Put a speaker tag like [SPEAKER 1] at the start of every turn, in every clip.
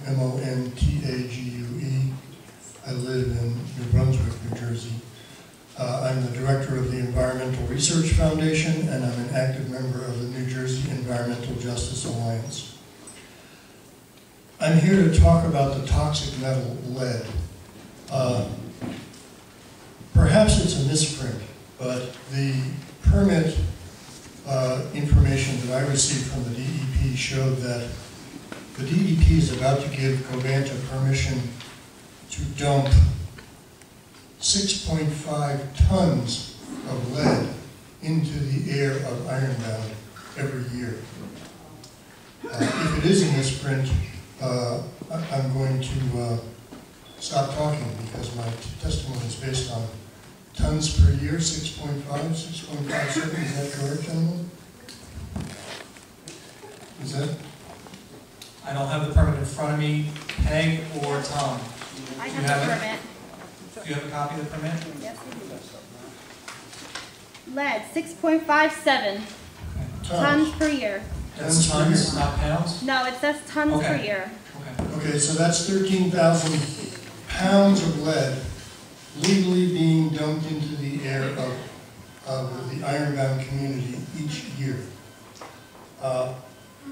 [SPEAKER 1] M-O-N-T-A-G-U-E. I live in New Brunswick, New Jersey. I'm the director of the Environmental Research Foundation, and I'm an active member of the New Jersey Environmental Justice Alliance. I'm here to talk about the toxic metal lead. Perhaps it's a misprint, but the permit information that I received from the DEP showed that the DEP is about to give Covanta permission to dump 6.5 tons of lead into the air of Ironbound every year. If it is a misprint, I'm going to stop talking because my testimony is based on tons per year, 6.57. Is that correct, gentlemen? Is that?
[SPEAKER 2] I don't have the permit in front of me. Peg or Tom?
[SPEAKER 3] I have the permit.
[SPEAKER 2] Do you have a copy of the permit?
[SPEAKER 3] Yes, I do. Lead, 6.57 tons per year.
[SPEAKER 2] That's tons, not pounds?
[SPEAKER 3] No, it says tons per year.
[SPEAKER 1] Okay, so that's 13,000 pounds of lead legally being dumped into the air of the Ironbound community each year.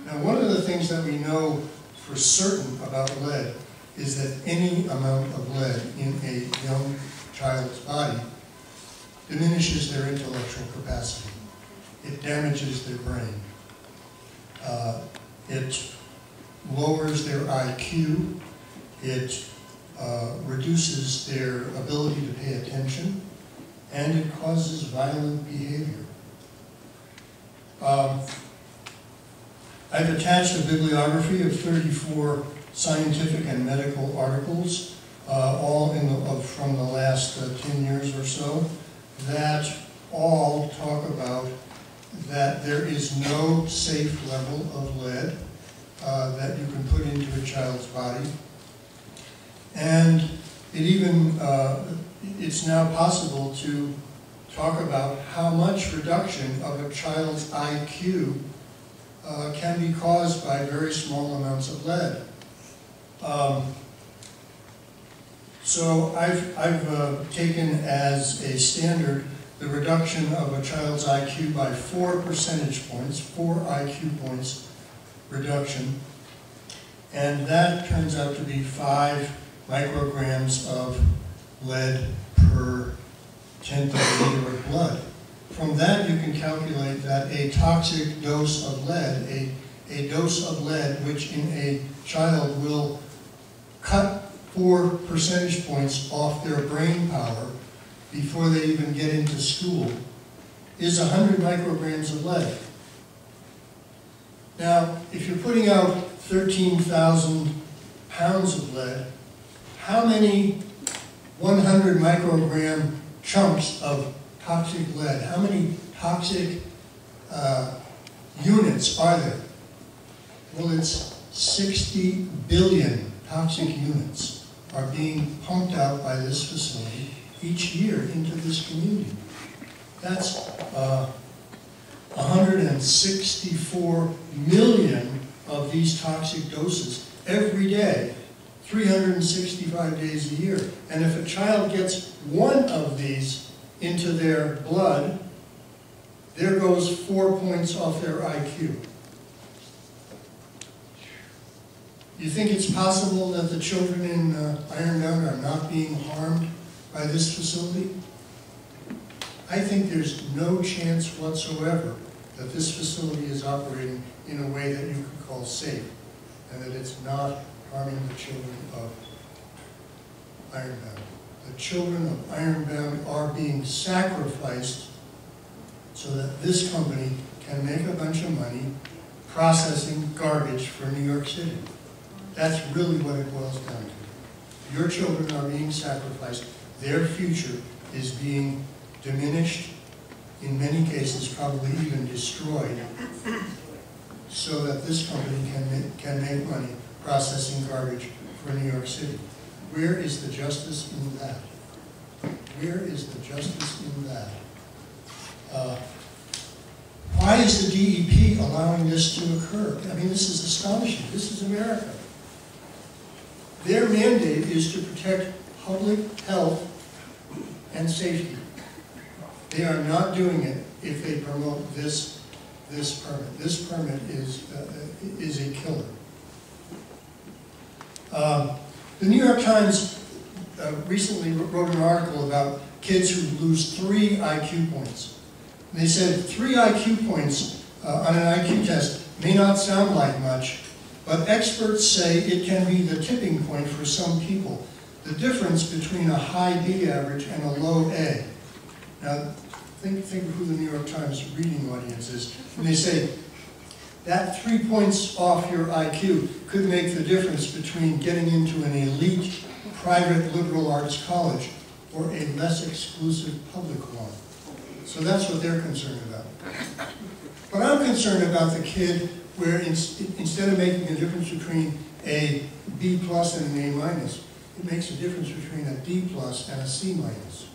[SPEAKER 1] Now, one of the things that we know for certain about lead is that any amount of lead in a young child's body diminishes their intellectual capacity. It damages their brain. It lowers their IQ. It reduces their ability to pay attention, and it causes violent behavior. I've attached a bibliography of 34 scientific and medical articles, all from the last 10 years or so, that all talk about that there is no safe level of lead that you can put into a child's body. And it's now possible to talk about how much reduction of a child's IQ can be caused by very small amounts of lead. So I've taken as a standard the reduction of a child's IQ by 4 percentage points, 4 IQ points reduction, and that turns out to be 5 micrograms of lead per 10th of a liter of blood. From that, you can calculate that a toxic dose of lead, a dose of lead which in a child will cut 4 percentage points off their brain power before they even get into school, is 100 micrograms of lead. Now, if you're putting out 13,000 pounds of lead, how many 100 microgram chunks of toxic lead, how many toxic units are there? Well, it's 60 billion toxic units are being pumped out by this facility each year into this community. That's 164 million of these toxic doses every day, 365 days a year. And if a child gets one of these into their blood, there goes 4 points off their IQ. You think it's possible that the children in Ironbound are not being harmed by this facility? I think there's no chance whatsoever that this facility is operating in a way that you could call safe, and that it's not harming the children of Ironbound. The children of Ironbound are being sacrificed so that this company can make a bunch of money processing garbage for New York City. That's really what it boils down to. Your children are being sacrificed. Their future is being diminished, in many cases probably even destroyed, so that this company can make money processing garbage for New York City. Where is the justice in that? Where is the justice in that? Why is the DEP allowing this to occur? I mean, this is astonishing. This is America. Their mandate is to protect public health and safety. They are not doing it if they promote this permit. This permit is a killer. The New York Times recently wrote an article about kids who lose 3 IQ points. And they said 3 IQ points on an IQ test may not sound like much, but experts say it can be the tipping point for some people. The difference between a high B average and a low A. Now, think of who the New York Times reading audience is. And they say that 3 points off your IQ could make the difference between getting into an elite private liberal arts college or a less exclusive public one. So that's what they're concerned about. But I'm concerned about the kid where instead of making a difference between a B plus and an A minus, it makes a difference between a D plus and a C minus.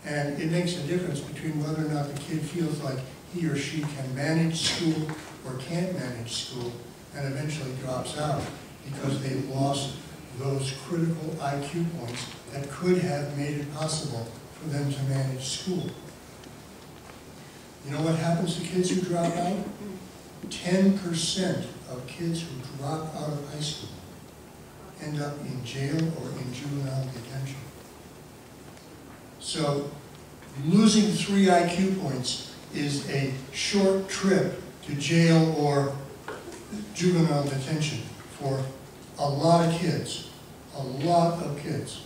[SPEAKER 1] And it makes a difference between whether or not the kid feels like he or she can manage school or can't manage school and eventually drops out because they've lost those critical IQ points that could have made it possible for them to manage school. You know what happens to kids who drop out? 10% of kids who drop out of high school end up in jail or in juvenile detention. So losing 3 IQ points is a short trip to jail or juvenile detention for a lot of kids. A lot of kids.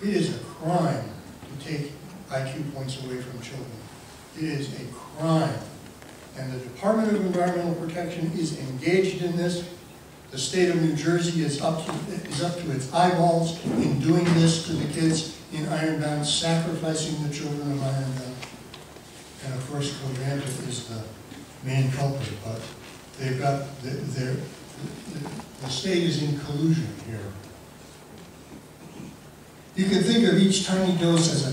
[SPEAKER 1] It is a crime to take IQ points away from children. It is a crime. And the Department of Environmental Protection is engaged in this. The state of New Jersey is up to its eyeballs in doing this to the kids in Ironbound, sacrificing the children of Ironbound. And of course, Covanta is the main culprit, but they've got the state is in collusion here. You can think of each tiny dose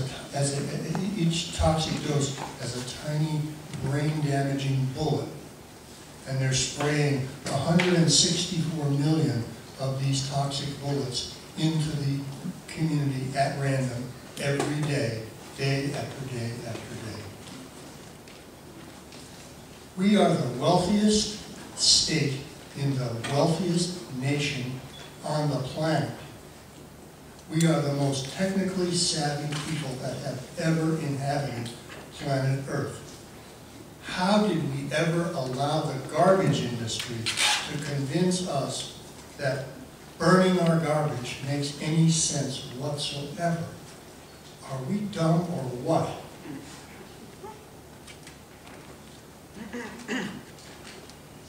[SPEAKER 1] each toxic dose as a tiny brain-damaging bullet, and they're spraying 164 million of these toxic bullets into the community at random every day, day after day after day. We are the wealthiest state in the wealthiest nation on the planet. We are the most technically savvy people that have ever inhabited planet Earth. How did we ever allow the garbage industry to convince us that burning our garbage makes any sense whatsoever? Are we dumb or what?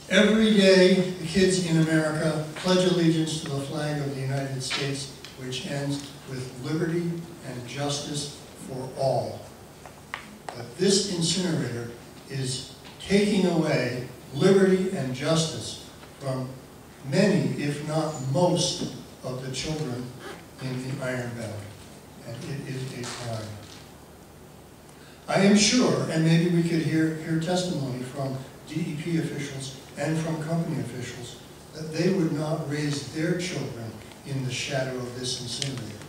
[SPEAKER 1] Every day, the kids in America pledge allegiance to the flag of the United States, which ends with liberty and justice for all. But this incinerator is taking away liberty and justice from many, if not most, of the children in the Ironbound. And it is a crime. I am sure, and maybe we could hear testimony from DEP officials and from company officials, that they would not raise their children in the shadow of this incinerator.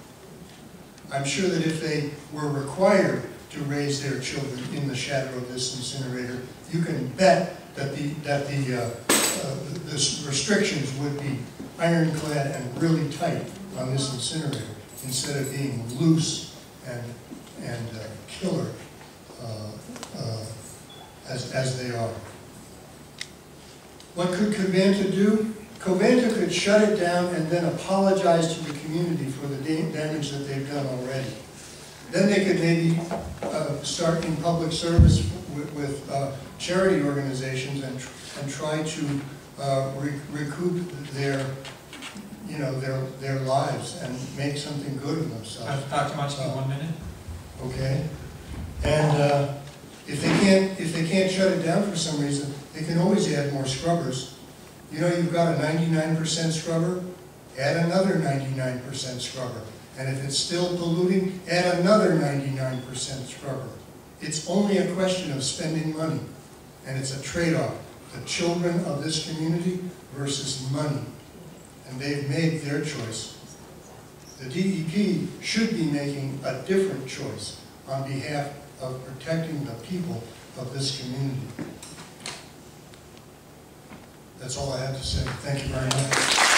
[SPEAKER 1] I'm sure that if they were required to raise their children in the shadow of this incinerator, you can bet that the restrictions would be ironclad and really tight on this incinerator instead of being loose and killer as they are. What could Covanta do? Covanta could shut it down and then apologize to the community for the damage that they've done already. Then they could maybe start in public service with charity organizations and try to recoup their lives and make something good of themselves.
[SPEAKER 2] Dr. Munchkin, 1 minute.
[SPEAKER 1] Okay, and if they can't shut it down for some reason, they can always add more scrubbers. You know, you've got a 99% scrubber, add another 99% scrubber. And if it's still polluting, add another 99% scrubber. It's only a question of spending money, and it's a trade-off. The children of this community versus money. and they've made their choice. The DEP should be making a different choice on behalf of protecting the people of this community. That's all I have to say. Thank you very much.